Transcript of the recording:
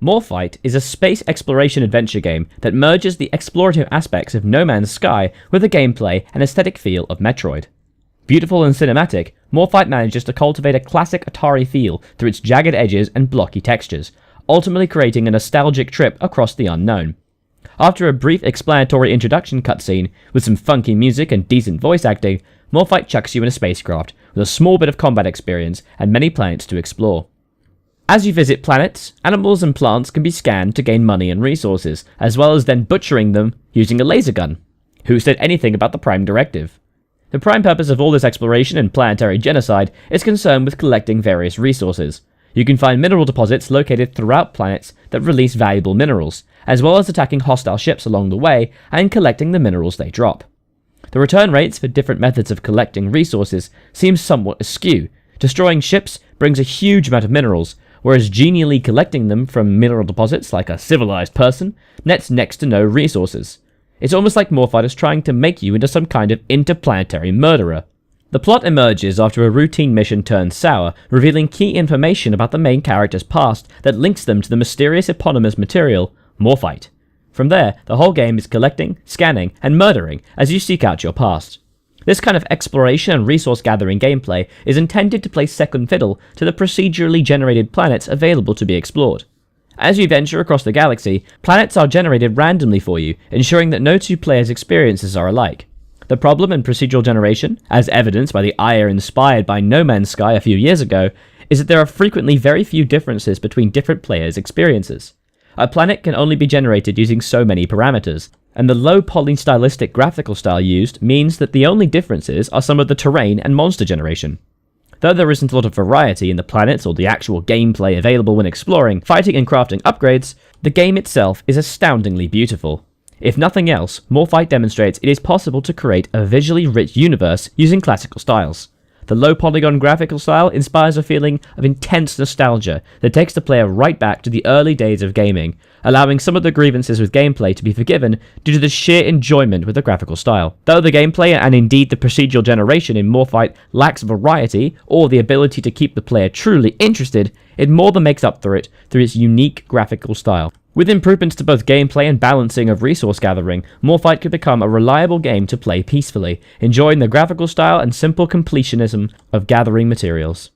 Morphite is a space exploration adventure game that merges the explorative aspects of No Man's Sky with the gameplay and aesthetic feel of Metroid. Beautiful and cinematic, Morphite manages to cultivate a classic Atari feel through its jagged edges and blocky textures, ultimately creating a nostalgic trip across the unknown. After a brief explanatory introduction cutscene with some funky music and decent voice acting, Morphite chucks you in a spacecraft with a small bit of combat experience and many planets to explore. As you visit planets, animals and plants can be scanned to gain money and resources, as well as then butchering them using a laser gun. Who said anything about the Prime Directive? The prime purpose of all this exploration and planetary genocide is concerned with collecting various resources. You can find mineral deposits located throughout planets that release valuable minerals, as well as attacking hostile ships along the way and collecting the minerals they drop. The return rates for different methods of collecting resources seem somewhat askew. Destroying ships brings a huge amount of minerals, whereas genially collecting them from mineral deposits like a civilized person nets next to no resources. It's almost like Morphite is trying to make you into some kind of interplanetary murderer. The plot emerges after a routine mission turns sour, revealing key information about the main character's past that links them to the mysterious eponymous material, Morphite. From there, the whole game is collecting, scanning, and murdering as you seek out your past. This kind of exploration and resource gathering gameplay is intended to play second fiddle to the procedurally generated planets available to be explored. As you venture across the galaxy, planets are generated randomly for you, ensuring that no two players' experiences are alike. The problem in procedural generation, as evidenced by the ire inspired by No Man's Sky a few years ago, is that there are frequently very few differences between different players' experiences. A planet can only be generated using so many parameters, and the low poly stylistic graphical style used means that the only differences are some of the terrain and monster generation. Though there isn't a lot of variety in the planets or the actual gameplay available when exploring, fighting and crafting upgrades, the game itself is astoundingly beautiful. If nothing else, Morphite demonstrates it is possible to create a visually rich universe using classical styles. The low polygon graphical style inspires a feeling of intense nostalgia that takes the player right back to the early days of gaming, allowing some of the grievances with gameplay to be forgiven due to the sheer enjoyment with the graphical style. Though the gameplay and indeed the procedural generation in Morphite lacks variety or the ability to keep the player truly interested, it more than makes up for it through its unique graphical style. With improvements to both gameplay and balancing of resource gathering, Morphite could become a reliable game to play peacefully, enjoying the graphical style and simple completionism of gathering materials.